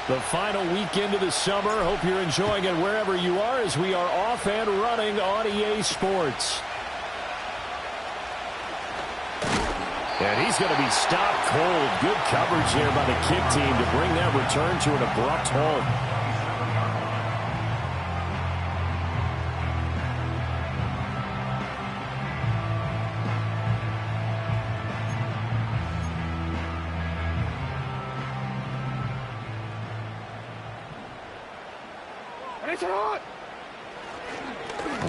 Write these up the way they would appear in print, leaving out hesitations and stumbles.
The final weekend of the summer. Hope you're enjoying it wherever you are as we are off and running on EA Sports. And he's going to be stopped cold. Good coverage there by the kick team to bring that return to an abrupt halt.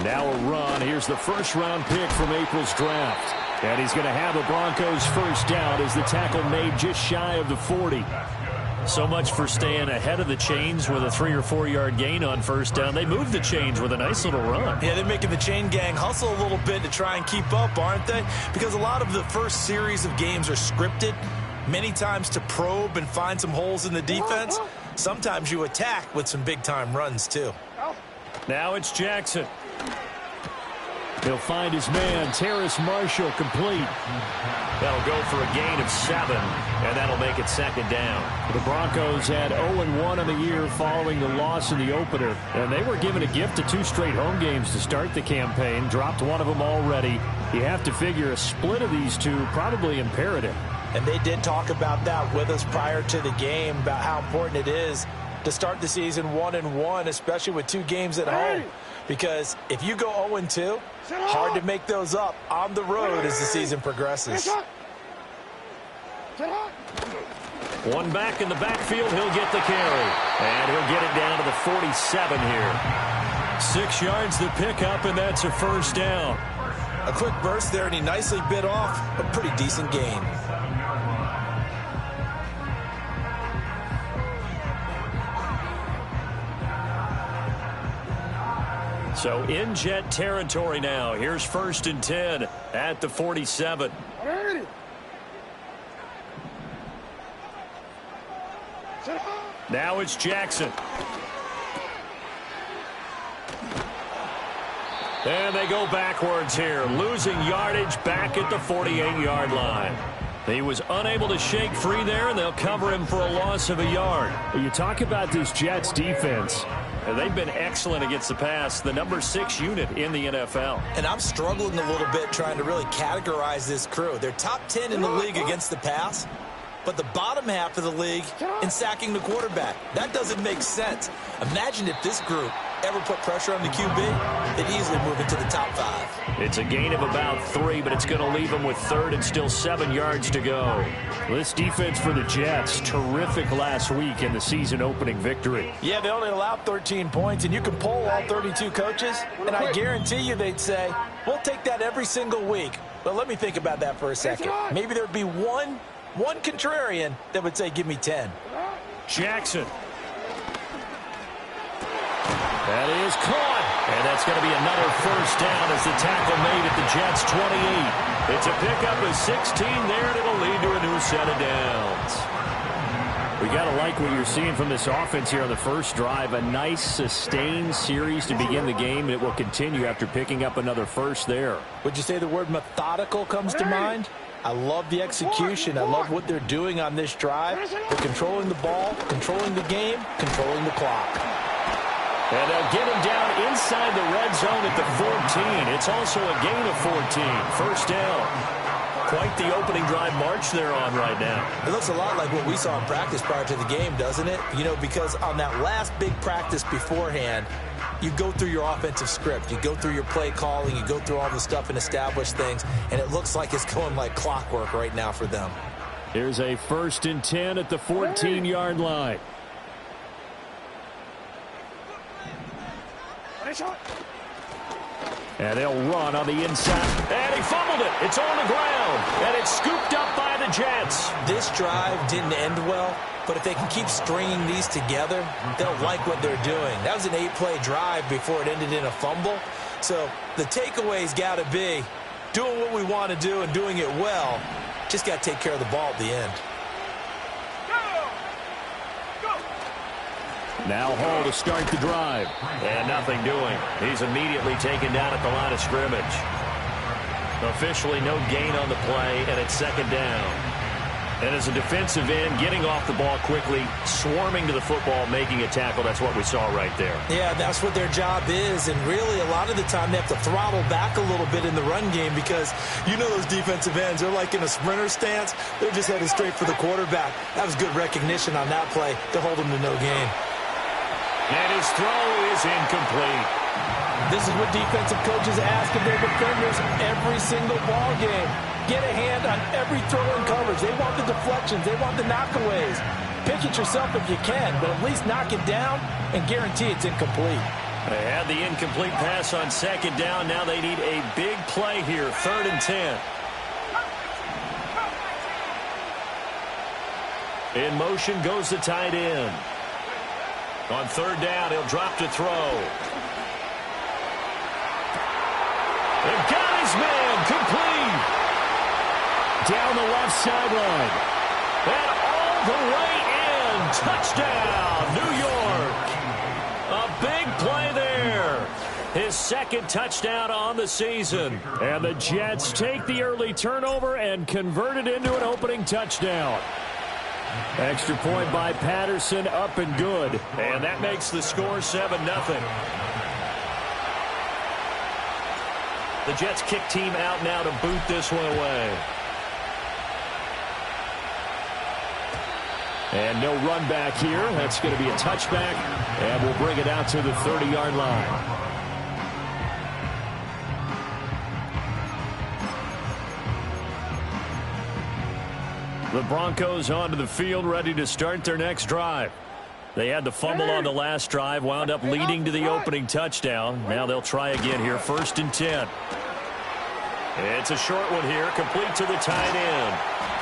Now a run. Here's the first-round pick from April's draft. And he's going to have the Broncos first down as the tackle made just shy of the 40. So much for staying ahead of the chains with a 3 or 4 yard gain on first down. They moved the chains with a nice little run. Yeah, they're making the chain gang hustle a little bit to try and keep up, aren't they? Because a lot of the first series of games are scripted, many times to probe and find some holes in the defense. Sometimes you attack with some big-time runs, too. Now it's Jackson. He'll find his man, Terrace Marshall, complete. That'll go for a gain of 7, and that'll make it second down. The Broncos had 0-1 on the year following the loss in the opener, and they were given a gift of 2 straight home games to start the campaign. Dropped one of them already. You have to figure a split of these two probably imperative. And they did talk about that with us prior to the game, about how important it is to start the season 1-1, especially with 2 games at home. Because if you go 0-2, hard to make those up on the road as the season progresses. One back in the backfield, he'll get the carry. And he'll get it down to the 47 here. 6 yards the pickup, and that's a first down. A quick burst there, and he nicely bit off a pretty decent gain. So in Jet territory now. Here's 1st and 10 at the 47. Now it's Jackson. And they go backwards here, losing yardage back at the 48-yard line. He was unable to shake free there, and they'll cover him for a loss of a yard. You talk about this Jets defense. They've been excellent against the pass, the number 6 unit in the NFL. And I'm struggling a little bit trying to really categorize this crew. They're top 10 in the league against the pass, but the bottom half of the league in sacking the quarterback. That doesn't make sense. Imagine if this group ever put pressure on the QB, they'd easily move into the top 5. It's a gain of about 3, but it's going to leave them with 3rd and still 7 yards to go. This defense for the Jets, terrific last week in the season-opening victory. Yeah, they only allowed 13 points, and you can poll all 32 coaches, and I guarantee you they'd say, we'll take that every single week. But let me think about that for a second. Maybe there'd be one contrarian that would say, give me 10. Jackson. That is caught. And that's going to be another first down as the tackle made at the Jets' 28. It's a pickup of 16 there, and it'll lead to a new set of downs. We got to like what you're seeing from this offense here on the first drive. A nice, sustained series to begin the game, and it will continue after picking up another first there. Would you say the word methodical comes to mind? I love the execution. I love what they're doing on this drive. They're controlling the ball, controlling the game, controlling the clock. And they'll get him down inside the red zone at the 14. It's also a gain of 14. First down. Quite the opening drive march they're on right now. It looks a lot like what we saw in practice prior to the game, doesn't it? You know, because on that last big practice beforehand, you go through your offensive script. You go through your play calling. You go through all the stuff and establish things. And it looks like it's going like clockwork right now for them. Here's a 1st and 10 at the 14-yard line. And they'll run on the inside. And he fumbled it. It's on the ground. And it's scooped up by the Jets. This drive didn't end well, but if they can keep stringing these together, they'll like what they're doing. That was an 8-play drive before it ended in a fumble. So the takeaway's got to be doing what we want to do and doing it well. Just got to take care of the ball at the end. Now Hall to start the drive. And nothing doing. He's immediately taken down at the line of scrimmage. Officially no gain on the play, and it's second down. And as a defensive end, getting off the ball quickly, swarming to the football, making a tackle, that's what we saw right there. Yeah, that's what their job is. And really, a lot of the time, they have to throttle back a little bit in the run game because you know those defensive ends, they're like in a sprinter stance. They're just headed straight for the quarterback. That was good recognition on that play to hold him to no gain. And his throw is incomplete. This is what defensive coaches ask of their defenders every single ball game. Get a hand on every throw in coverage. They want the deflections. They want the knockaways. Pick it yourself if you can, but at least knock it down and guarantee it's incomplete. They had the incomplete pass on second down. Now they need a big play here, 3rd and 10. In motion goes the tight end. On 3rd down, he'll drop to throw. They've got his man, complete. Down the left sideline. And all the way in. Touchdown, New York. A big play there. His 2nd touchdown on the season. And the Jets take the early turnover and convert it into an opening touchdown. Extra point by Patterson, up and good. And that makes the score 7-0. The Jets kick team out now to boot this one away. And no run back here. That's going to be a touchback. And we'll bring it out to the 30-yard line. The Broncos onto the field, ready to start their next drive. They had the fumble on the last drive, wound up leading to the opening touchdown. Now they'll try again here, 1st and 10. It's a short one here, complete to the tight end.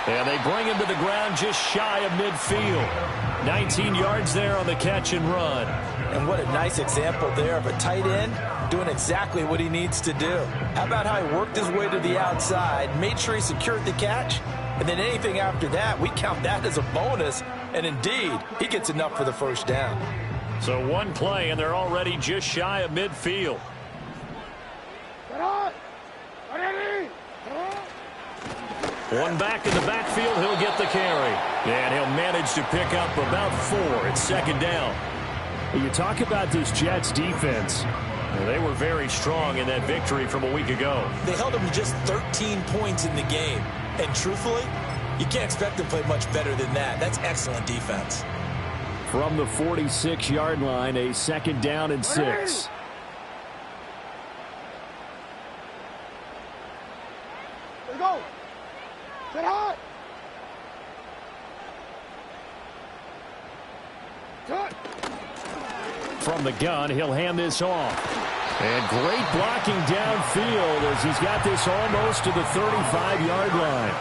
And they bring him to the ground just shy of midfield. 19 yards there on the catch and run. And what a nice example there of a tight end doing exactly what he needs to do. How about how he worked his way to the outside, made sure he secured the catch, and then anything after that, we count that as a bonus. And indeed, he gets enough for the 1st down. So one play, and they're already just shy of midfield. One back in the backfield, he'll get the carry. And he'll manage to pick up about 4. It's 2nd down. You talk about this Jets defense. They were very strong in that victory from a week ago. They held them to just 13 points in the game. And truthfully, you can't expect them to play much better than that. That's excellent defense. From the 46-yard line, a 2nd down and 6. Let's go. Get hot. Cut. From the gun, he'll hand this off. And great blocking downfield as he's got this almost to the 35-yard line.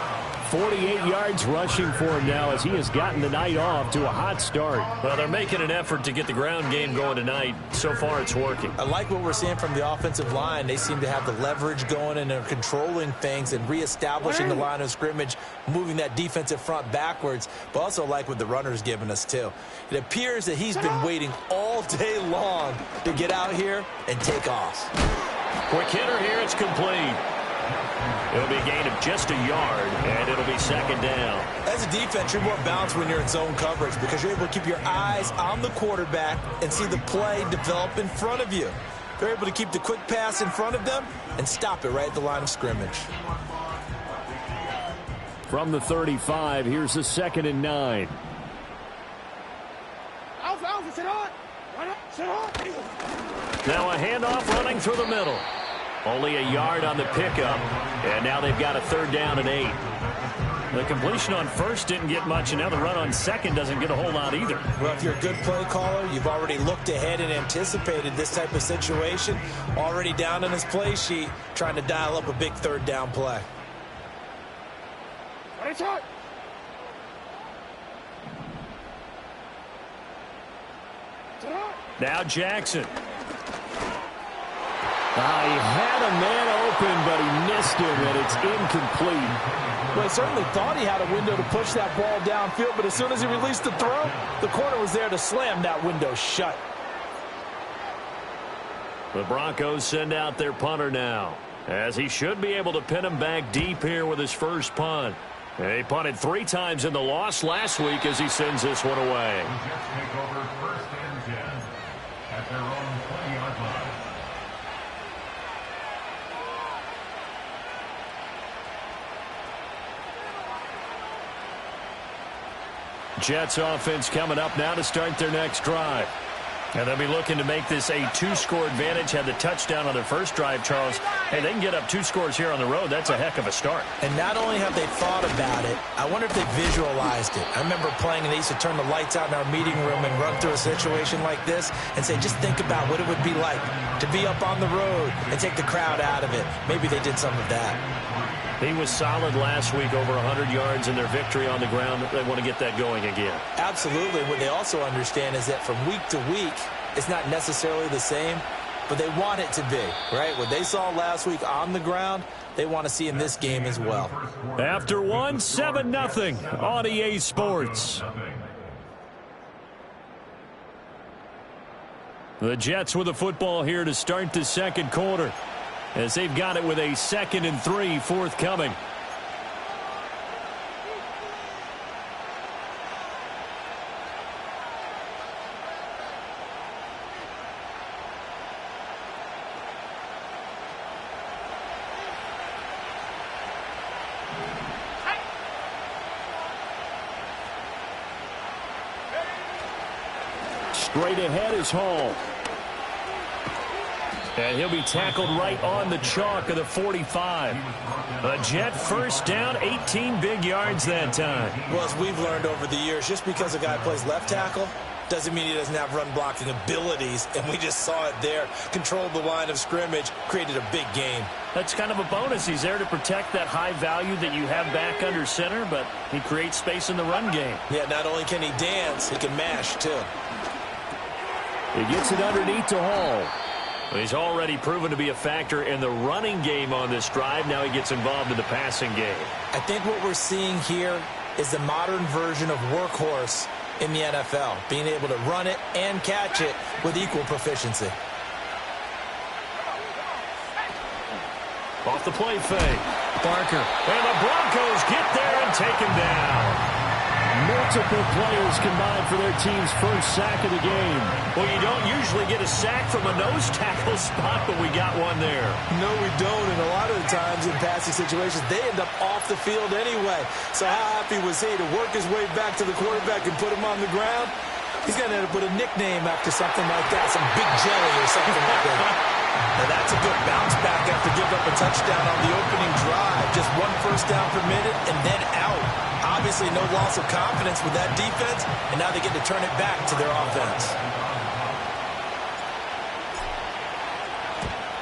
48 yards rushing for him now as he has gotten the night off to a hot start. Well, they're making an effort to get the ground game going tonight. So far, it's working. I like what we're seeing from the offensive line. They seem to have the leverage going, and they're controlling things and reestablishing the line of scrimmage, moving that defensive front backwards, but also like what the runner's giving us, too. It appears that he's been waiting all day long to get out here and take off. Quick hitter here. It's complete. It'll be a gain of just a yard, and it'll be 2nd down. As a defense, you're more balanced when you're in zone coverage because you're able to keep your eyes on the quarterback and see the play develop in front of you. They're able to keep the quick pass in front of them and stop it right at the line of scrimmage. From the 35, here's the 2nd and 9. Now a handoff running through the middle. Only a yard on the pickup, and now they've got a 3rd down and 8. The completion on 1st didn't get much, and now the run on 2nd doesn't get a whole lot either. Well, if you're a good play caller, you've already looked ahead and anticipated this type of situation. Already down on his play sheet, trying to dial up a big 3rd down play. Now Jackson. He had a man open, but he missed him, and it's incomplete. Well, he certainly thought he had a window to push that ball downfield, but as soon as he released the throw, the corner was there to slam that window shut. The Broncos send out their punter now, as he should be able to pin him back deep here with his first punt. He punted 3 times in the loss last week as he sends this one away. The Jets take over 1st and 10 at their own 20-yard line. Jets offense coming up now to start their next drive. And they'll be looking to make this a 2-score advantage. Had the touchdown on their first drive, Charles. Hey, they can get up 2 scores here on the road. That's a heck of a start. And not only have they thought about it, I wonder if they visualized it. I remember playing, and they used to turn the lights out in our meeting room and run through a situation like this and say, just think about what it would be like to be up on the road and take the crowd out of it. Maybe they did some of that. He was solid last week, over 100 yards in their victory on the ground. They want to get that going again. Absolutely. What they also understand is that from week to week, it's not necessarily the same, but they want it to be, right? What they saw last week on the ground, they want to see in this game as well. After 7-0 on EA Sports. The Jets with the football here to start the second quarter, as they've got it with a 2nd and 3 forthcoming. Straight ahead is Hall. And he'll be tackled right on the chalk of the 45. A Jet first down, 18 big yards that time. Well, as we've learned over the years, just because a guy plays left tackle doesn't mean he doesn't have run blocking abilities, and we just saw it there. Controlled the line of scrimmage, created a big game. That's kind of a bonus. He's there to protect that high value that you have back under center, but he creates space in the run game. Yeah, not only can he dance, he can mash, too. He gets it underneath to Hall. He's already proven to be a factor in the running game on this drive. Now he gets involved in the passing game. I think what we're seeing here is the modern version of workhorse in the NFL, being able to run it and catch it with equal proficiency. Off the play fake. Barker. And the Broncos get there and take him down. Multiple players combined for their team's first sack of the game. Well, you don't usually get a sack from a nose tackle spot, but we got one there. No, we don't, and a lot of the times in passing situations, they end up off the field anyway. So how happy was he to work his way back to the quarterback and put him on the ground? He's going to end up with a nickname after something like that, some big jelly or something like that. Now that's a good bounce back after giving up a touchdown on the opening drive. Just 1 first down per minute and then out. Obviously no loss of confidence with that defense, and now they get to turn it back to their offense.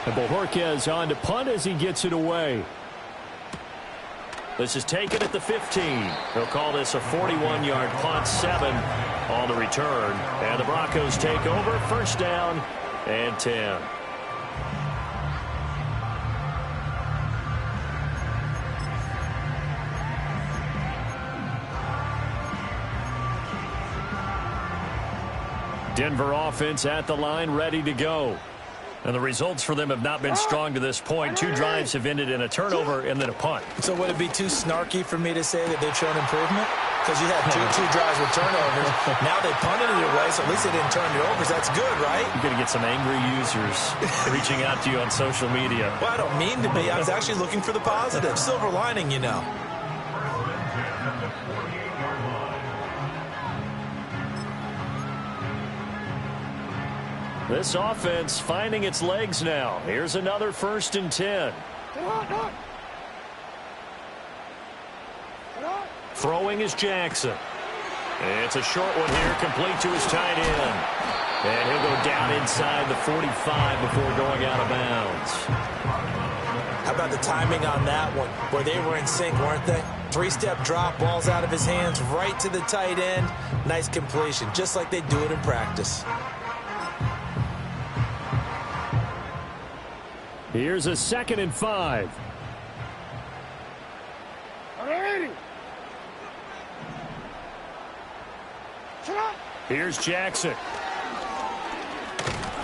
And Bojorquez on to punt as he gets it away. This is taken at the 15. They'll call this a 41-yard punt, 7 on the return. And the Broncos take over, first down and 10. Denver offense at the line, ready to go. And the results for them have not been strong to this point. 2 drives have ended in a turnover and then a punt. So would it be too snarky for me to say that they've shown improvement? Because you had two drives with turnovers. Now they punted it away, so at least they didn't turn it over. So that's good, right? You're going to get some angry users reaching out to you on social media. Well, I don't mean to be. I was actually looking for the positive. Silver lining, you know. This offense finding its legs now. Here's another 1st and 10. Throwing is Jackson. It's a short one here, complete to his tight end. And he'll go down inside the 45 before going out of bounds. How about the timing on that one? Boy, they were in sync, weren't they? 3-step drop, balls out of his hands, right to the tight end. Nice completion, just like they do it in practice. Here's a 2nd and 5. Here's Jackson.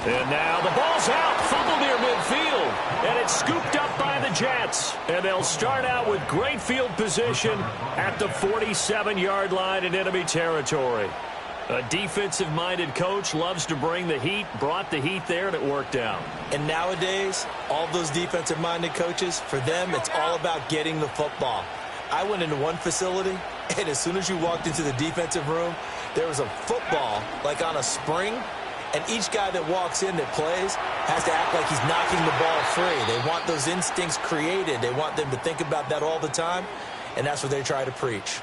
And now the ball's out. Fumble near midfield. and it's scooped up by the Jets. And they'll start out with great field position at the 47-yard line in enemy territory. A defensive-minded coach loves to bring the heat, brought the heat there, and it worked out. And nowadays, all those defensive-minded coaches, for them, it's all about getting the football. I went into one facility, and as soon as you walked into the defensive room, there was a football, like on a spring, and each guy that walks in that plays has to act like he's knocking the ball free. They want those instincts created. They want them to think about that all the time, and that's what they try to preach.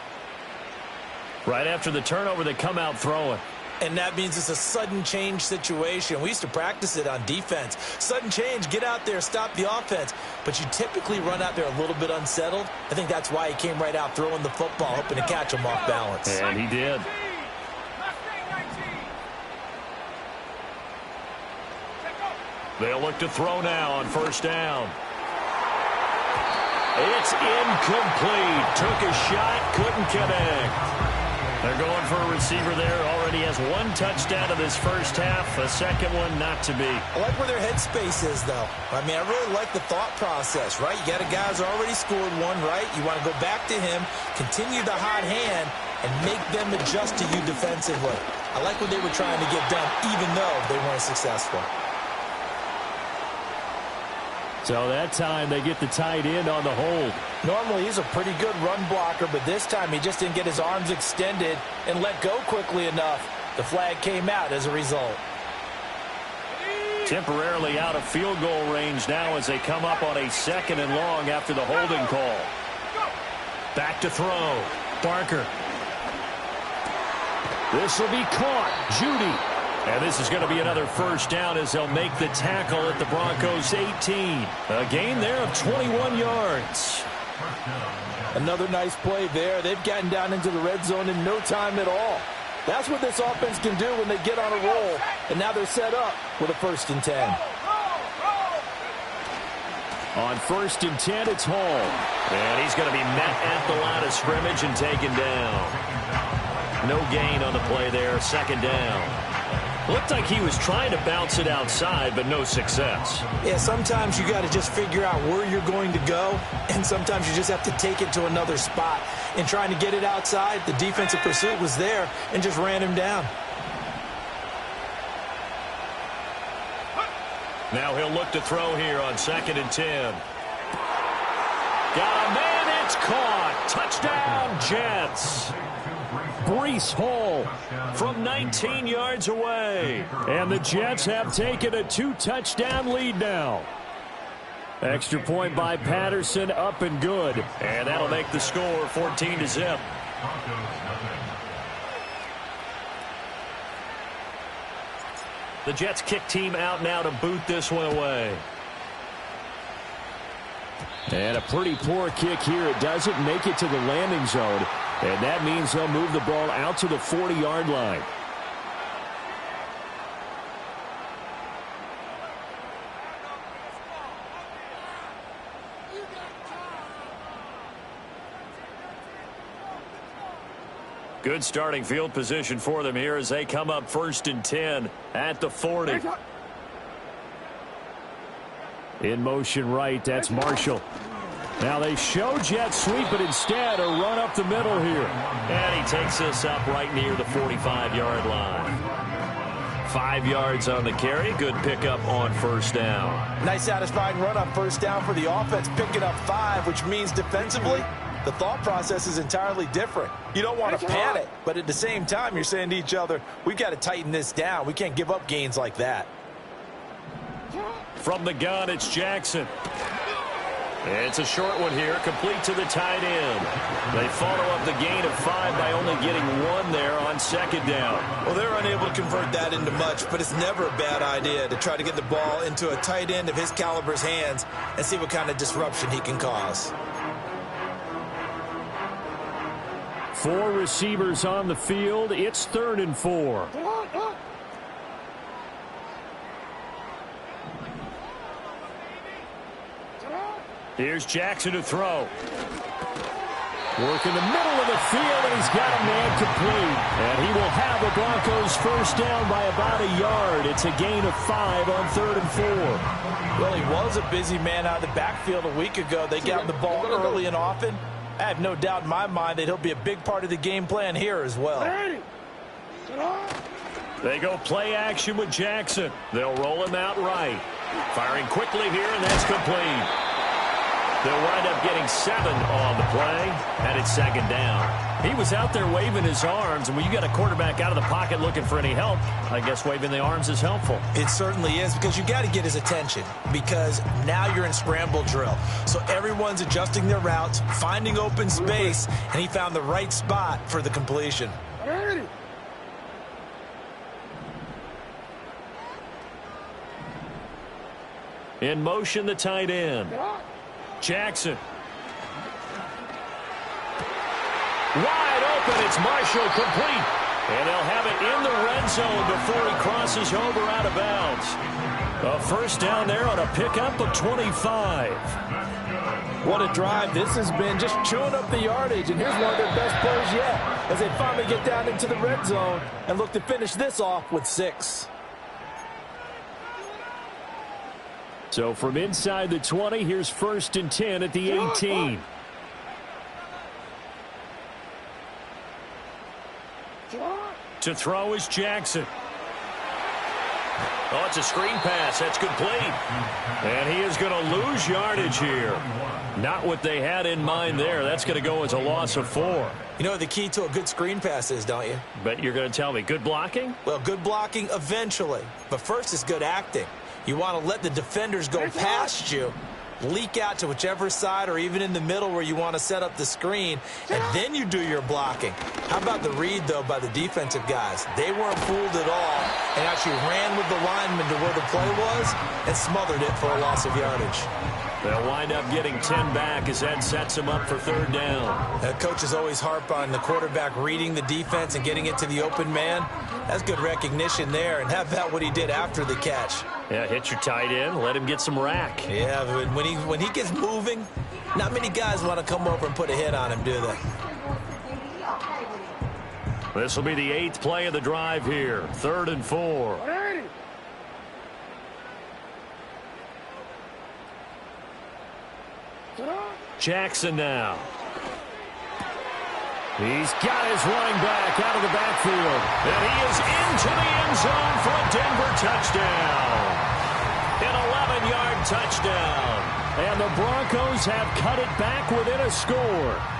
Right after the turnover, they come out throwing. And that means it's a sudden change situation. We used to practice it on defense. Sudden change, get out there, stop the offense. But you typically run out there a little bit unsettled. I think that's why he came right out throwing the football, hoping to catch him off balance. And he did. They'll look to throw now on first down. It's incomplete. Took a shot, couldn't connect. They're going for a receiver there. Already has one touchdown in this first half. A second one not to be. I like where their headspace is, though. I mean, I really like the thought process, right? You got a guy who's already scored one, right? You want to go back to him, continue the hot hand, and make them adjust to you defensively. I like what they were trying to get done, even though they weren't successful. So that time they get the tight end on the hold. Normally he's a pretty good run blocker, but this time he just didn't get his arms extended and let go quickly enough. The flag came out as a result. Temporarily out of field goal range now as they come up on a second and long after the holding call. Back to throw. Barker. This will be caught. Judy. And this is going to be another first down as they'll make the tackle at the Broncos' 18. A gain there of 21 yards. Another nice play there. They've gotten down into the red zone in no time at all. That's what this offense can do when they get on a roll. And now they're set up with a 1st and 10. On 1st and 10, it's Hall. And he's going to be met at the line of scrimmage and taken down. No gain on the play there. 2nd down. Looked like he was trying to bounce it outside, but no success. Yeah, sometimes you got to just figure out where you're going to go, and sometimes you just have to take it to another spot. In trying to get it outside, the defensive pursuit was there and just ran him down. Now he'll look to throw here on 2nd and 10. Got a man, it's caught. Touchdown, Jets. Breece Hall from 19 yards away. And the Jets have taken a 2-touchdown lead now. Extra point by Patterson, up and good. And that'll make the score 14-0. The Jets kick team out now to boot this one away. And a pretty poor kick here. It doesn't make it to the landing zone. And that means they'll move the ball out to the 40-yard line. Good starting field position for them here as they come up 1st and 10 at the 40. In motion right, that's Marshall. Now they show jet sweep, but instead a run up the middle here. And he takes this up right near the 45-yard line. 5 yards on the carry. Good pickup on 1st down. Nice satisfying run on 1st down for the offense, picking up 5, which means defensively, the thought process is entirely different. You don't want to panic, but at the same time, you're saying to each other, we've got to tighten this down. We can't give up gains like that. From the gun, it's Jackson. It's a short one here, complete to the tight end. They follow up the gain of 5 by only getting 1 there on 2nd down. Well, they're unable to convert that into much, but it's never a bad idea to try to get the ball into a tight end of his caliber's hands and see what kind of disruption he can cause. 4 receivers on the field. It's 3rd and 4. Here's Jackson to throw. Work in the middle of the field, and he's got a man complete. And he will have the Broncos first down by about a yard. It's a gain of 5 on 3rd and 4. Well, he was a busy man out of the backfield a week ago. They got him the ball early and often. I have no doubt in my mind that he'll be a big part of the game plan here as well. They go play action with Jackson. They'll roll him out right. Firing quickly here, and that's complete. They'll wind up getting 7 on the play, and it's 2nd down. He was out there waving his arms, and when you got a quarterback out of the pocket looking for any help, I guess waving the arms is helpful. It certainly is, because you got to get his attention, because now you're in scramble drill. So everyone's adjusting their routes, finding open space, and he found the right spot for the completion. In motion, the tight end. Jackson. Wide open. It's Marshall, complete. And they'll have it in the red zone before he crosses over out of bounds. A first down there on a pickup of 25. What a drive this has been, just chewing up the yardage. And here's one of their best plays yet as they finally get down into the red zone and look to finish this off with 6. So from inside the 20, here's 1st and 10 at the 18. To throw is Jackson. Oh, it's a screen pass. That's complete. And he is going to lose yardage here. Not what they had in mind there. That's going to go as a loss of 4. You know what the key to a good screen pass is, don't you? But you're going to tell me, good blocking? Well, good blocking eventually. But first is good acting. You want to let the defenders go past you, leak out to whichever side or even in the middle where you want to set up the screen, and then you do your blocking. How about the read, though, by the defensive guys? They weren't fooled at all and actually ran with the lineman to where the play was and smothered it for a loss of yardage. They'll wind up getting 10 back as that sets them up for 3rd down. Coaches always harp on the quarterback reading the defense and getting it to the open man. That's good recognition there, and how about what he did after the catch? Yeah, hit your tight end, let him get some rack. Yeah, but when he gets moving, not many guys want to come over and put a hit on him, do they? This will be the 8th play of the drive here. 3rd and 4. Jackson now. He's got his running back out of the backfield. And he is into the end zone for a Denver touchdown. An 11-yard touchdown. And the Broncos have cut it back within a score.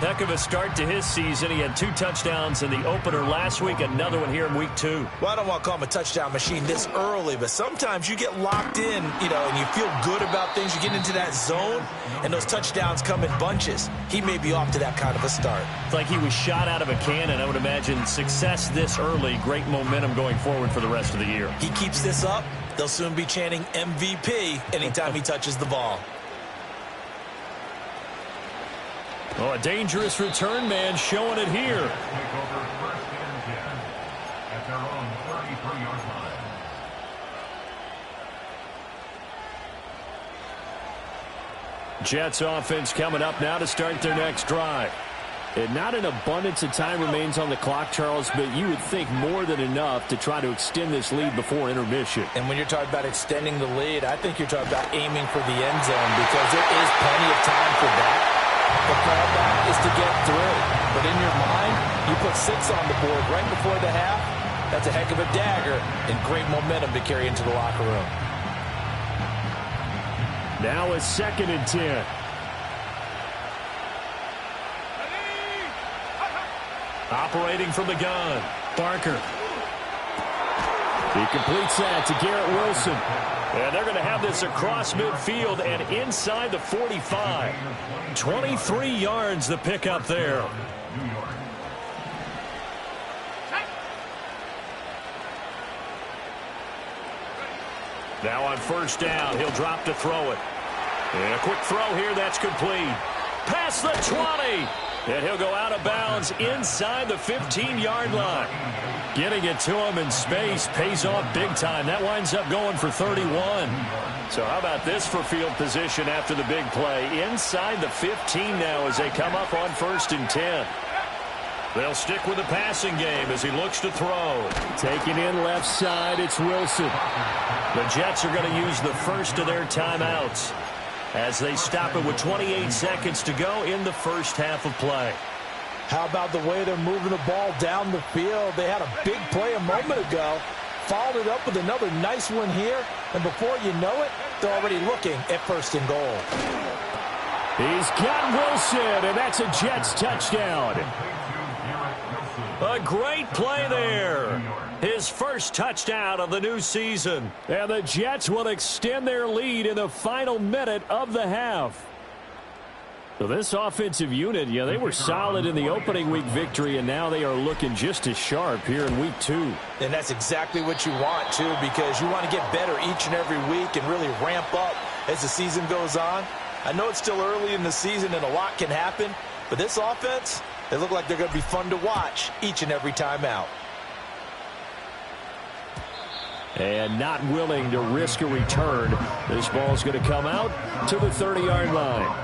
Heck of a start to his season. He had 2 touchdowns in the opener last week, another one here in week 2. Well, I don't want to call him a touchdown machine this early, but sometimes you get locked in, and you feel good about things. You get into that zone, and those touchdowns come in bunches. He may be off to that kind of a start. It's like he was shot out of a cannon. I would imagine success this early, great momentum going forward for the rest of the year. He keeps this up, they'll soon be chanting MVP anytime he touches the ball. Oh, a dangerous return man showing it here. Jets offense coming up now to start their next drive. And not an abundance of time remains on the clock, Charles, but you would think more than enough to try to extend this lead before intermission. And when you're talking about extending the lead, I think you're talking about aiming for the end zone because there is plenty of time for that. The fallback is to get through. But in your mind, you put 6 on the board right before the half. That's a heck of a dagger and great momentum to carry into the locker room. Now a 2nd and 10. Operating from the gun, Barker. He completes that to Garrett Wilson. And they're going to have this across midfield and inside the 45. 23 yards the pickup there. Now on 1st down, he'll drop to throw it. And a quick throw here, that's complete. Past the 20. And he'll go out of bounds inside the 15-yard line. Getting it to him in space pays off big time. That winds up going for 31. So how about this for field position after the big play? Inside the 15 now as they come up on 1st and 10. They'll stick with the passing game as he looks to throw. Taking in left side, it's Wilson. The Jets are going to use the first of their timeouts as they stop it with 28 seconds to go in the first half of play. How about the way they're moving the ball down the field? They had a big play a moment ago, followed it up with another nice one here, and before you know it, they're already looking at 1st and goal. He's got Wilson, and that's a Jets touchdown. A great play there. His first touchdown of the new season. And the Jets will extend their lead in the final minute of the half. So this offensive unit, they were solid in the opening week victory, and now they are looking just as sharp here in week 2. And that's exactly what you want, too, because you want to get better each and every week and really ramp up as the season goes on. I know it's still early in the season and a lot can happen, but this offense, they look like they're going to be fun to watch each and every time out. And not willing to risk a return. This ball's going to come out to the 30-yard line.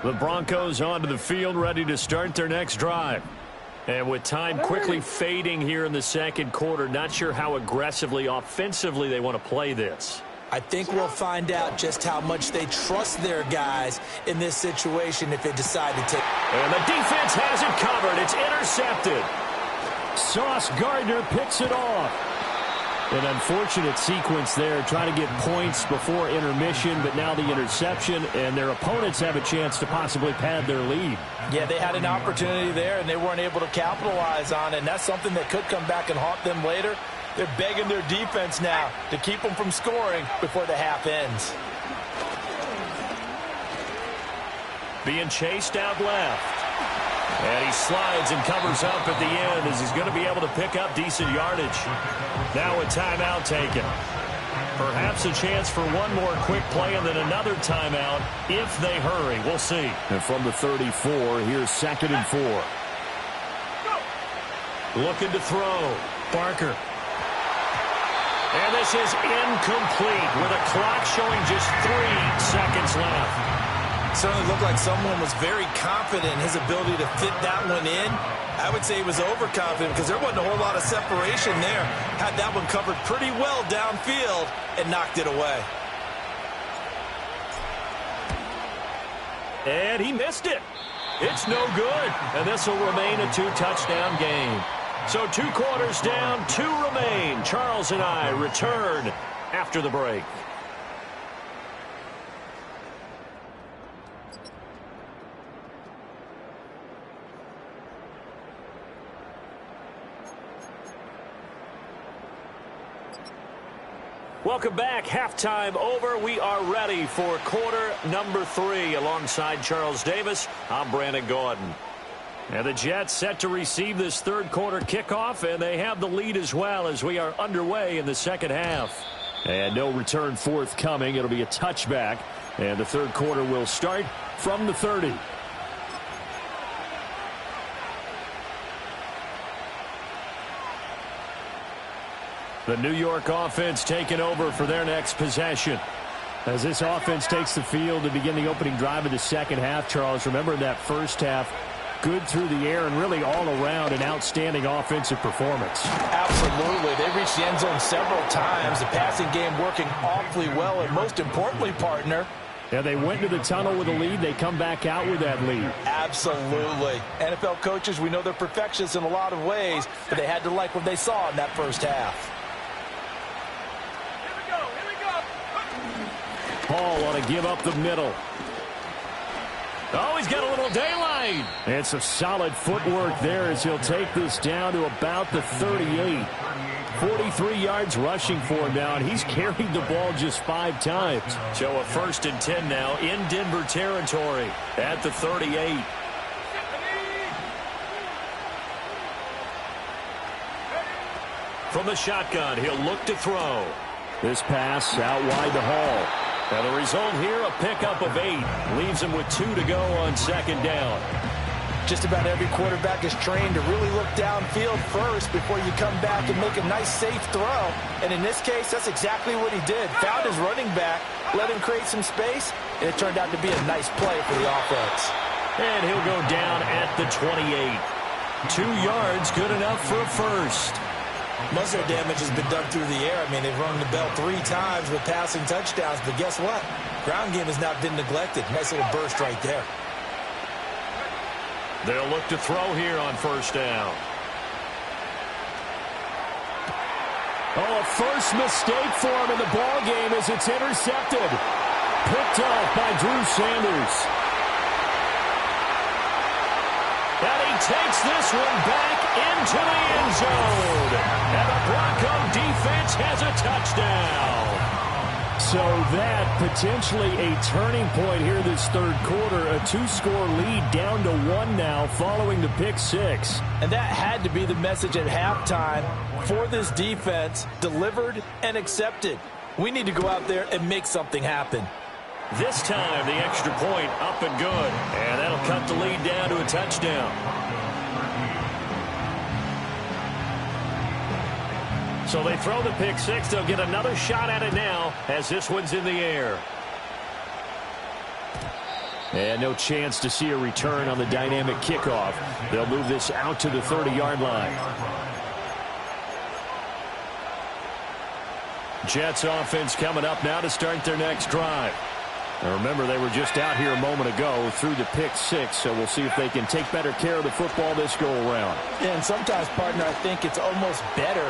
The Broncos onto the field, ready to start their next drive. And with time quickly fading here in the second quarter, not sure how aggressively, offensively they want to play this. I think we'll find out just how much they trust their guys in this situation if they decide to take. And the defense has it covered. It's intercepted. Sauce Gardner picks it off. An unfortunate sequence there, trying to get points before intermission, but now the interception, and their opponents have a chance to possibly pad their lead. Yeah, they had an opportunity there, and they weren't able to capitalize on it, and that's something that could come back and haunt them later. They're begging their defense now to keep them from scoring before the half ends. Being chased out left. And he slides and covers up at the end as he's going to be able to pick up decent yardage. Now a timeout taken. Perhaps a chance for one more quick play and then another timeout if they hurry. We'll see. And from the 34, here's 2nd and 4. Looking to throw. Barker. And this is incomplete with a clock showing just 3 seconds left. Certainly looked like someone was very confident in his ability to fit that one in. I would say he was overconfident because there wasn't a whole lot of separation there. Had that one covered pretty well downfield and knocked it away. And he missed it. It's no good. And this will remain a 2-touchdown game. So 2 quarters down, 2 remain. Charles and I return after the break. Welcome back. Halftime over. We are ready for quarter number 3. Alongside Charles Davis, I'm Brandon Gordon. And the Jets set to receive this third quarter kickoff, and they have the lead as well as we are underway in the second half. And no return forthcoming. It'll be a touchback, and the third quarter will start from the 30. The New York offense taking over for their next possession. As this offense takes the field to begin the opening drive of the second half, Charles, remember in that first half, good through the air and really all around an outstanding offensive performance. Absolutely. They reached the end zone several times. The passing game working awfully well, and most importantly, partner, yeah, they went to the tunnel with a lead. They come back out with that lead. Absolutely. NFL coaches, we know they're perfectionists in a lot of ways, but they had to like what they saw in that first half. Paul want to give up the middle. Oh, he's got a little daylight. And some solid footwork there as he'll take this down to about the 38. 43 yards rushing for him now, and he's carried the ball just 5 times. So a 1st and 10 now in Denver territory at the 38. From the shotgun, he'll look to throw. This pass out wide to Hall. And the result here, a pickup of 8. Leaves him with 2 to go on second down. Just about every quarterback is trained to really look downfield first before you come back and make a nice, safe throw. And in this case, that's exactly what he did. Found his running back, let him create some space, and it turned out to be a nice play for the offense. And he'll go down at the 28. 2 yards, good enough for a first. Most of their damage has been done through the air. I mean, they've rung the bell 3 times with passing touchdowns, but guess what? Ground game has not been neglected. Nice little burst right there. They'll look to throw here on first down. Oh, a first mistake for him in the ball game as it's intercepted. Picked off by Drew Sanders. And he takes this one back into the end zone. And the Bronco defense has a touchdown. So that potentially a turning point here this third quarter. A 2-score lead down to 1 now following the pick 6. And that had to be the message at halftime for this defense. Delivered and accepted. We need to go out there and make something happen. This time the extra point up and good. And that'll cut the lead down to a touchdown. So they throw the pick 6. They'll get another shot at it now as this one's in the air. And no chance to see a return on the dynamic kickoff. They'll move this out to the 30-yard line. Jets offense coming up now to start their next drive. Now remember, they were just out here a moment ago through the pick 6, so we'll see if they can take better care of the football this go-around. Yeah, and sometimes, partner, I think it's almost better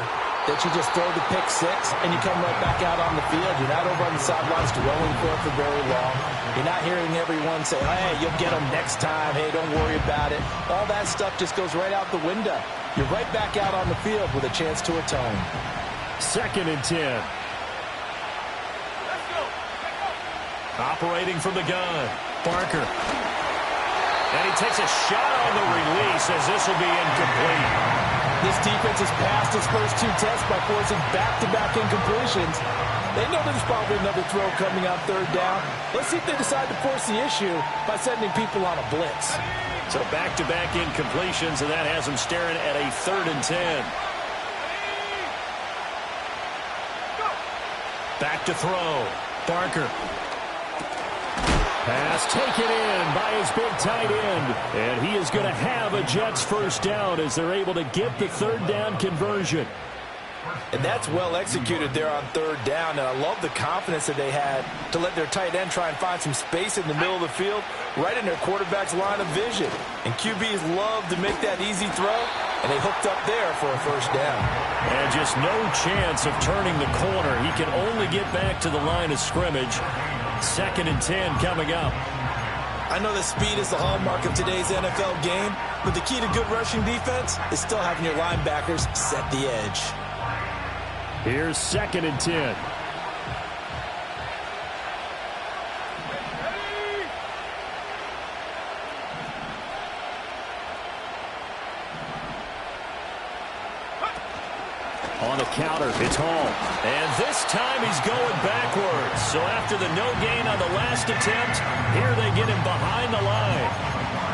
that you just throw the pick 6 and you come right back out on the field. You're not over on the sidelines dwelling for very long. You're not hearing everyone say, hey, you'll get them next time. Hey, don't worry about it. All that stuff just goes right out the window. You're right back out on the field with a chance to atone. 2nd and 10. Operating from the gun, Barker. And he takes a shot on the release as this will be incomplete. This defense has passed its first 2 tests by forcing back-to-back incompletions. They know there's probably another throw coming on 3rd down. Let's see if they decide to force the issue by sending people on a blitz. So back-to-back incompletions, and that has them staring at a 3rd and 10. Back to throw, Barker. Pass taken in by his big tight end. And he is going to have a Jets first down as they're able to get the 3rd down conversion. And that's well executed there on 3rd down. And I love the confidence that they had to let their tight end try and find some space in the middle of the field, right in their quarterback's line of vision. And QBs love to make that easy throw, and they hooked up there for a first down. And just no chance of turning the corner. He can only get back to the line of scrimmage. 2nd and 10 coming up. I know that speed is the hallmark of today's NFL game, but the key to good rushing defense is still having your linebackers set the edge. Here's 2nd and 10. On the counter, it's Hall. And this time he's going backwards. So after the no gain on the last attempt, here they get him behind the line.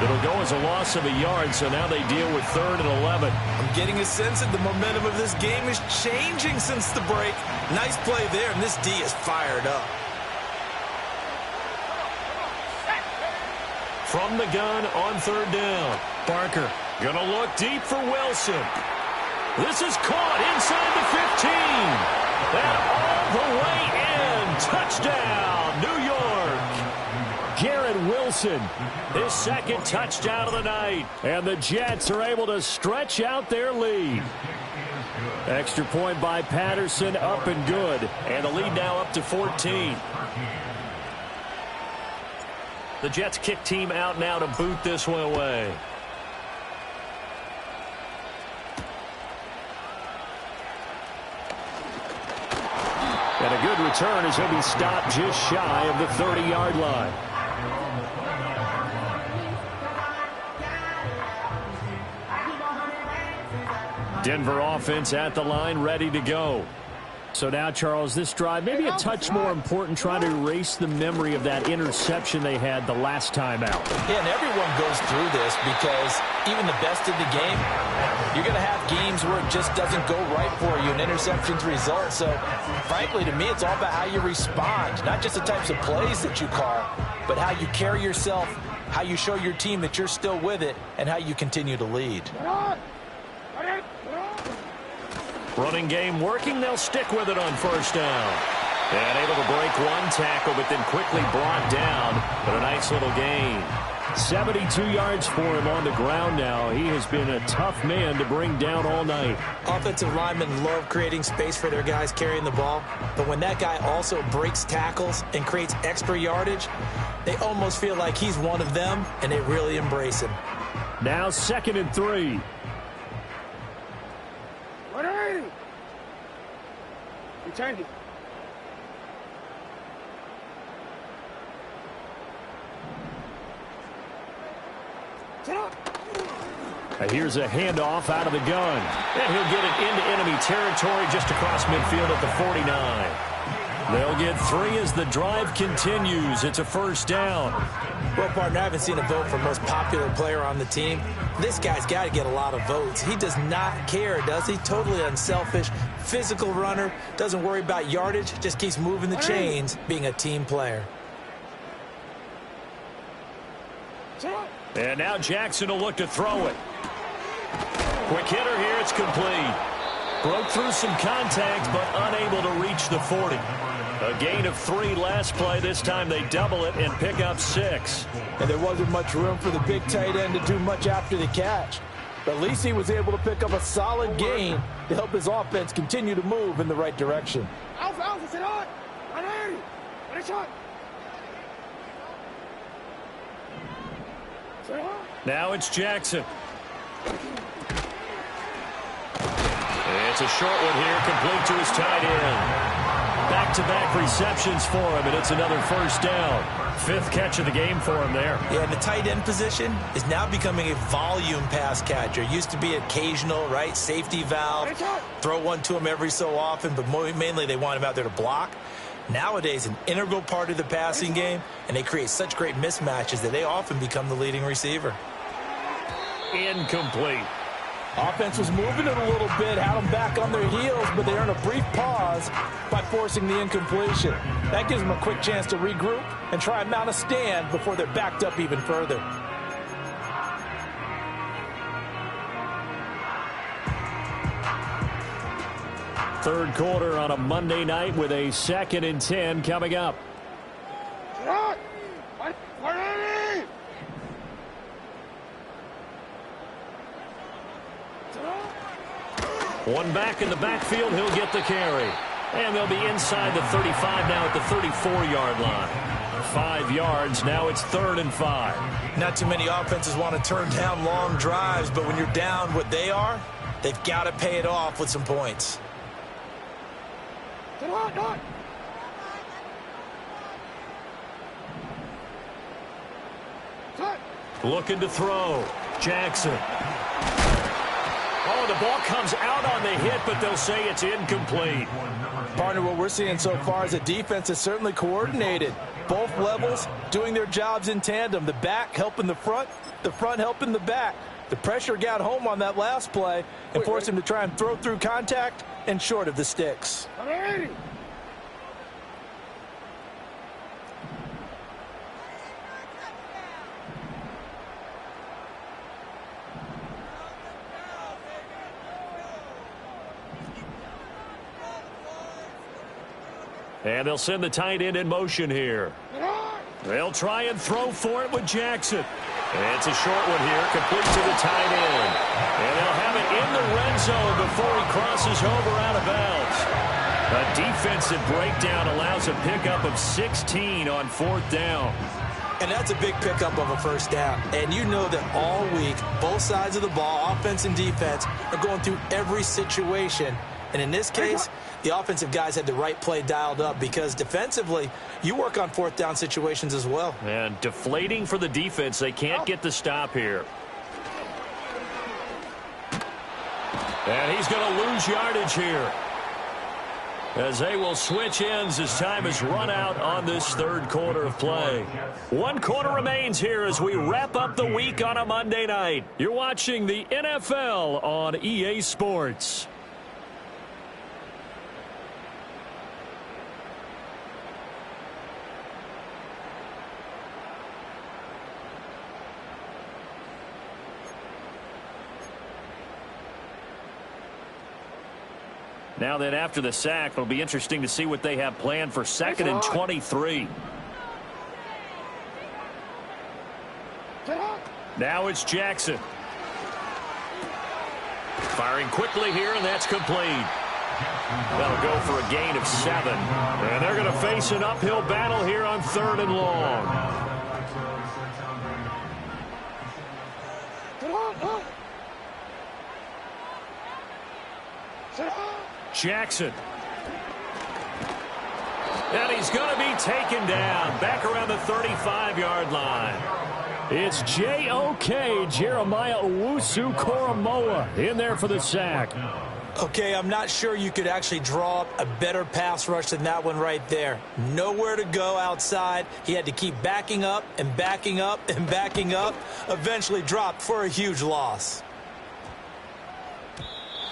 It'll go as a loss of a yard, so now they deal with 3rd and 11. I'm getting a sense that the momentum of this game is changing since the break. Nice play there, and this D is fired up. From the gun on 3rd down, Barker gonna look deep for Wilson. This is caught inside the 15. And all the way in. Touchdown, New York. Garrett Wilson, His 2nd touchdown of the night. and the Jets are able to stretch out their lead. Extra point by Patterson, up and good. And the lead now up to 14. The Jets kick team out now to boot this one away. And a good return as he'll be stopped just shy of the 30-yard line. Denver offense at the line, ready to go. So now, Charles, this drive maybe a touch more important, trying to erase the memory of that interception they had the last time out. Yeah, and everyone goes through this because even the best in the game, you're going to have games where it just doesn't go right for you, and interceptions result. So, frankly, to me, it's all about how you respond, not just the types of plays that you call, but how you carry yourself, how you show your team that you're still with it, and how you continue to lead. Running game working. They'll stick with it on first down. And able to break one tackle, but then quickly brought down. But a nice little gain. 72 yards for him on the ground now. He has been a tough man to bring down all night. Offensive linemen love creating space for their guys carrying the ball. But when that guy also breaks tackles and creates extra yardage, they almost feel like he's one of them, and they really embrace him. Now 2nd and 3. Return it. Here's a handoff out of the gun. And he'll get it into enemy territory just across midfield at the 49. They'll get 3 as the drive continues. It's a first down. Well, partner, I haven't seen a vote for most popular player on the team. This guy's got to get a lot of votes. He does not care, does he? Totally unselfish, physical runner, doesn't worry about yardage, just keeps moving the chains, being a team player. And now Jackson will look to throw it. Quick hitter here. It's complete. Broke through some contact, but unable to reach the 40. A gain of 3 last play. This time they double it and pick up 6. And there wasn't much room for the big tight end to do much after the catch. But at least he was able to pick up a solid gain to help his offense continue to move in the right direction. Now it's Jackson. It's a short one here, complete to his tight end. Back-to-back receptions for him, and it's another first down. 5th catch of the game for him there. Yeah, and the tight end position is now becoming a volume pass catcher. Used to be occasional, right? Safety valve. Throw one to him every so often, but mainly they want him out there to block. Nowadays, an integral part of the passing game, and they create such great mismatches that they often become the leading receiver. Incomplete. Offense was moving it a little bit, had them back on their heels, but they earned a brief pause by forcing the incompletion. That gives them a quick chance to regroup and try and mount a stand before they're backed up even further. Third quarter on a Monday night with a 2nd and 10 coming up. One back in the backfield, he'll get the carry. And they'll be inside the 35 now at the 34-yard line. 5 yards, now it's 3rd and 5. Not too many offenses want to turn down long drives, but when you're down what they are, they've got to pay it off with some points. Looking to throw. Jackson. Oh, the ball comes out on the hit, but they'll say it's incomplete. Partner, what we're seeing so far is a defense that's certainly coordinated. Both levels doing their jobs in tandem. The back helping the front helping the back. The pressure got home on that last play and forced him to try and throw through contact and short of the sticks. And they'll send the tight end in motion here. They'll try and throw for it with Jackson. And it's a short one here, complete to the tight end. And they'll have it in the red zone before he crosses over out of bounds. A defensive breakdown allows a pickup of 16 on 4th down. And that's a big pickup of a first down. And you know that all week, both sides of the ball, offense and defense, are going through every situation. And in this case, the offensive guys had the right play dialed up because defensively, you work on 4th down situations as well. And deflating for the defense. They can't get the stop here. And he's going to lose yardage here. as they will switch ends as time has run out on this third quarter of play. One quarter remains here as we wrap up the week on a Monday night. You're watching the NFL on EA Sports. Now then, after the sack, it'll be interesting to see what they have planned for 2nd and 23. Now it's Jackson. Firing quickly here, and that's complete. That'll go for a gain of 7. And they're going to face an uphill battle here on 3rd and long. Jackson. And he's going to be taken down back around the 35-yard line. It's J.O.K. Jeremiah Owusu-Koramoah in there for the sack. Okay, I'm not sure you could actually draw up a better pass rush than that one right there. Nowhere to go outside. He had to keep backing up and backing up and backing up. Eventually dropped for a huge loss.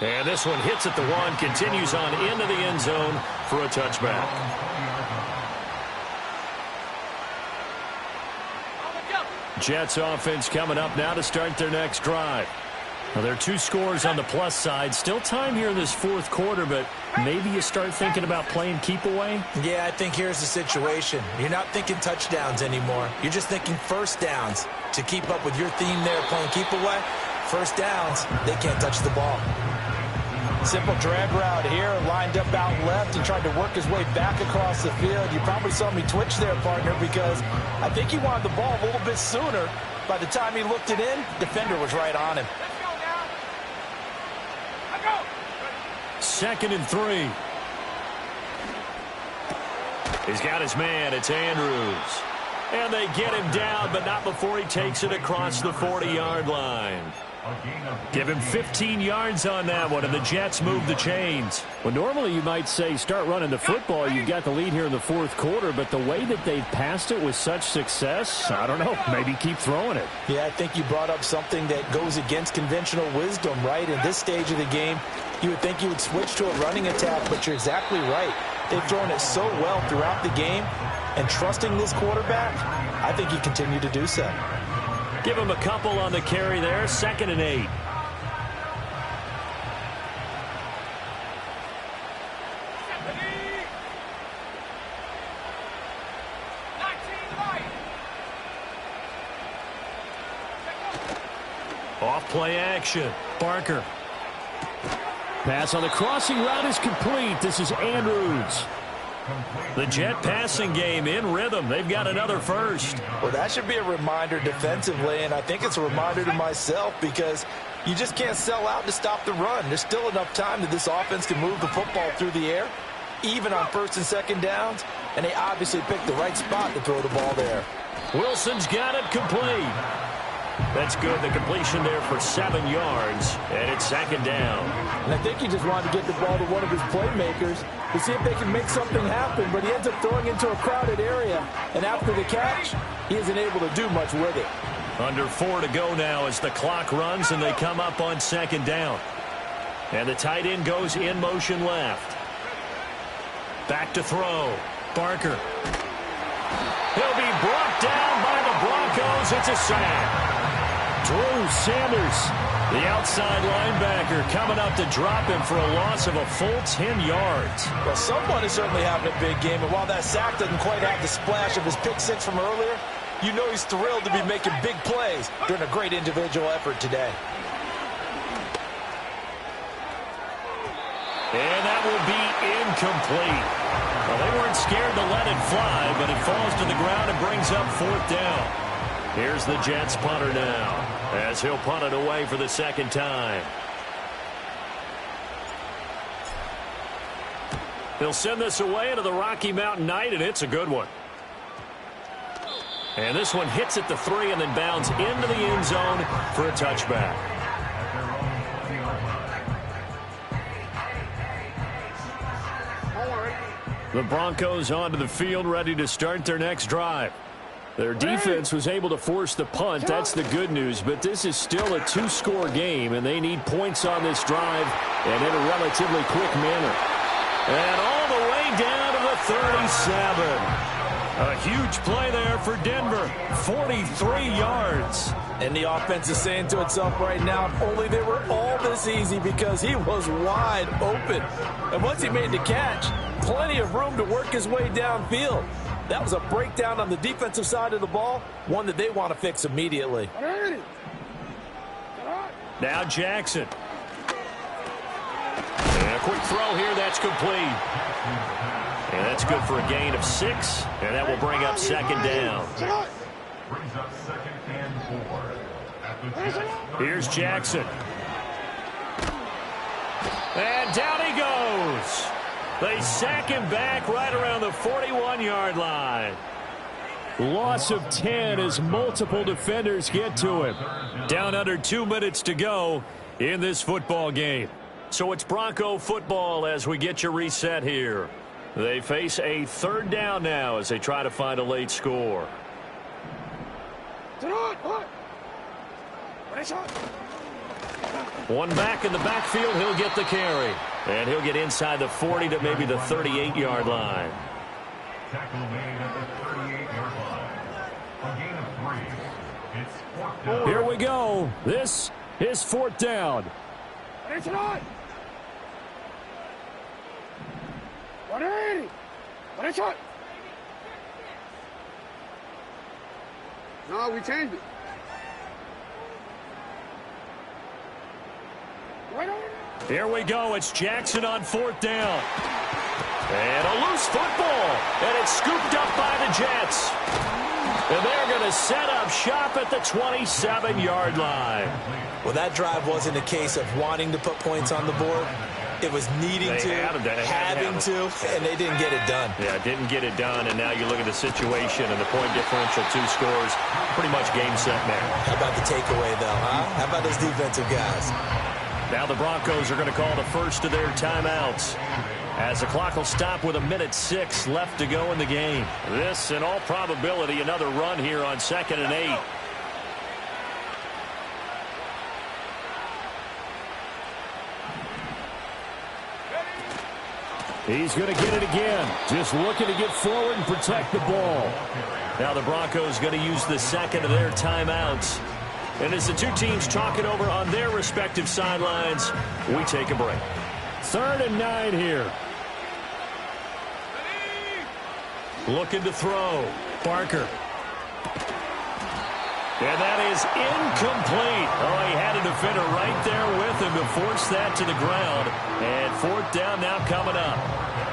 And this one hits at the 1, continues on into the end zone for a touchback. Jets offense coming up now to start their next drive. Well, there are 2 scores on the plus side. Still time here in this 4th quarter, but maybe you start thinking about playing keep away? Yeah, I think here's the situation. You're not thinking touchdowns anymore. You're just thinking first downs. To keep up with your theme there, playing keep away, first downs, they can't touch the ball. Simple drag route here, lined up out left. He tried to work his way back across the field. You probably saw me twitch there, partner, because I think he wanted the ball a little bit sooner. By the time he looked it in, defender was right on him. 2nd and 3. He's got his man. It's Andrews. And they get him down, but not before he takes it across the 40-yard line. Give him 15 yards on that one, and the Jets move the chains. Well, normally you might say start running the football. You've got the lead here in the 4th quarter, but the way that they've passed it with such success, I don't know, maybe keep throwing it. Yeah, I think you brought up something that goes against conventional wisdom, right? In this stage of the game, you would think you would switch to a running attack, but you're exactly right. They've thrown it so well throughout the game, and trusting this quarterback, I think you continue to do so. Give him a couple on the carry there. 2nd and 8. Off play action. Barker. Pass on the crossing route is complete. This is Andrews. The Jet passing game in rhythm. They've got another first. Well, that should be a reminder defensively, and I think it's a reminder to myself because you just can't sell out to stop the run. There's still enough time that this offense can move the football through the air, even on 1st and 2nd downs, and they obviously picked the right spot to throw the ball there. Wilson's got it complete. That's good. The completion there for 7 yards, and it's 2nd down. And I think he just wanted to get the ball to one of his playmakers to see if they can make something happen, but he ends up throwing into a crowded area, and after the catch, he isn't able to do much with it. Under 4 to go now as the clock runs, and they come up on 2nd down. And the tight end goes in motion left. Back to throw. Barker. He'll be brought down by the Broncos. It's a sack. Drew Sanders, the outside linebacker, coming up to drop him for a loss of a full 10 yards. Well, someone is certainly having a big game, and while that sack doesn't quite have the splash of his pick 6 from earlier, you know he's thrilled to be making big plays during a great individual effort today. And that will be incomplete. Well, they weren't scared to let it fly, but it falls to the ground and brings up 4th down. Here's the Jets punter now, as he'll punt it away for the 2nd time. He'll send this away into the Rocky Mountain Night, and it's a good one. And this one hits at the 3 and then bounds into the end zone for a touchback. The Broncos onto the field, ready to start their next drive. Their defense was able to force the punt. That's the good news, but this is still a two-score game, and they need points on this drive and in a relatively quick manner. And all the way down to the 37. A huge play there for Denver. 43 yards. And the offense is saying to itself right now, if only they were all this easy, because he was wide open. And once he made the catch, plenty of room to work his way downfield. That was a breakdown on the defensive side of the ball, one that they want to fix immediately. Now Jackson. And a quick throw here, that's complete. And that's good for a gain of 6, and that will bring up second down. Brings up second and 4. Here's Jackson. And down he goes. They sack him back right around the 41-yard line. Loss of 10 as multiple defenders get to him. Down under 2 minutes to go in this football game. So it's Bronco football as we get you reset here. They face a third down now as they try to find a late score. One back in the backfield, he'll get the carry. And he'll get inside the 40 to maybe the 38-yard line. Tackle made at the 38-yard line. A gain of 3. It's fourth down. Here we go. This is fourth down. No, we changed it. Here we go. It's Jackson on fourth down. And a loose football. And it's scooped up by the Jets. And they're going to set up shop at the 27-yard line. Well, that drive wasn't a case of wanting to put points on the board. It was needing to, having to, and they didn't get it done. Yeah, didn't get it done, and now you look at the situation and the point differential, 2 scores, pretty much game, set, match. How about the takeaway, though, huh? How about those defensive guys? Now the Broncos are going to call the first of their timeouts, as the clock will stop with 1:06 left to go in the game. This, in all probability, another run here on 2nd and 8. He's going to get it again. Just looking to get forward and protect the ball. Now the Broncos going to use the second of their timeouts. And as the two teams talk it over on their respective sidelines, we take a break. 3rd and 9 here. Looking to throw. Barker. And that is incomplete. Oh, he had a defender right there with him to force that to the ground. And 4th down now coming up.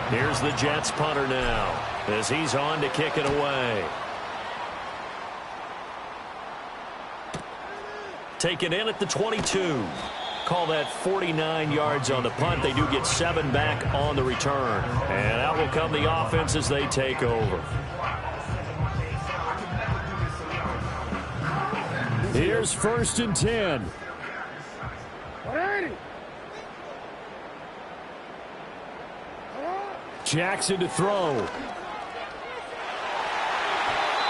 Here's the Jets punter now as he's on to kick it away. Taken in at the 22. Call that 49 yards on the punt. They do get 7 back on the return. And out will come the offense as they take over. Here's 1st and 10. Jackson to throw.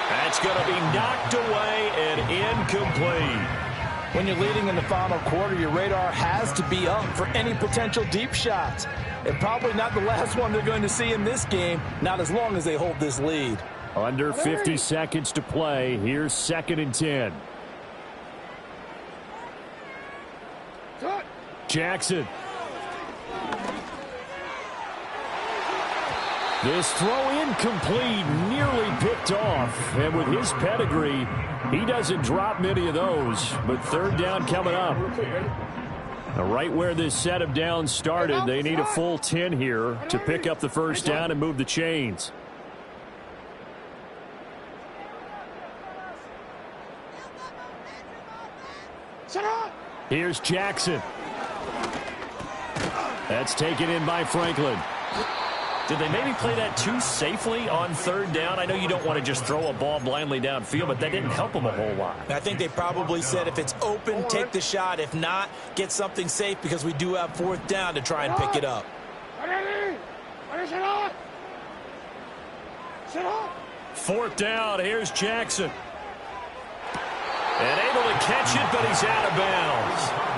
That's going to be knocked away and incomplete. When you're leading in the final quarter, your radar has to be up for any potential deep shots. And probably not the last one they're going to see in this game, not as long as they hold this lead. Under 50 seconds to play. Here's 2nd and 10. Jackson. This throw incomplete, nearly picked off. And with his pedigree, he doesn't drop many of those. But 3rd down coming up. Right where this set of downs started, they need a full 10 here to pick up the 1st down and move the chains. Here's Jackson. That's taken in by Franklin. Did they maybe play that too safely on 3rd down? I know you don't want to just throw a ball blindly downfield, but that didn't help them a whole lot. I think they probably said if it's open, take the shot. If not, get something safe because we do have 4th down to try and pick it up. Fourth down, here's Jackson. And able to catch it, but he's out of bounds.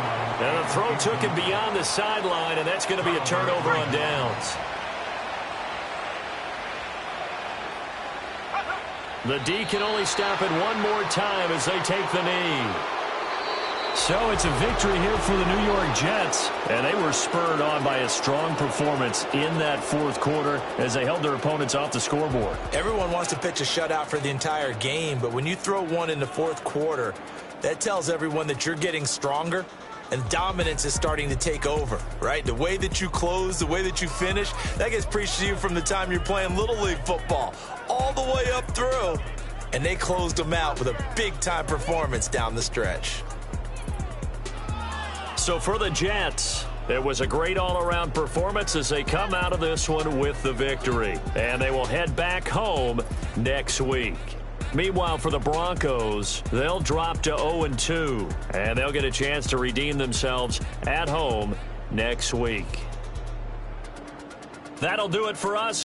And the throw took him beyond the sideline, and that's going to be a turnover on downs. The D can only stop it one more time as they take the knee. So it's a victory here for the New York Jets. And they were spurred on by a strong performance in that fourth quarter as they held their opponents off the scoreboard. Everyone wants to pitch a shutout for the entire game, but when you throw one in the fourth quarter, that tells everyone that you're getting stronger and dominance is starting to take over, right? The way that you close, the way that you finish, that gets preached to you from the time you're playing Little League football all the way up through. And they closed them out with a big-time performance down the stretch. So for the Jets, it was a great all-around performance as they come out of this one with the victory. And they will head back home next week. Meanwhile, for the Broncos, they'll drop to 0-2, and they'll get a chance to redeem themselves at home next week. That'll do it for us.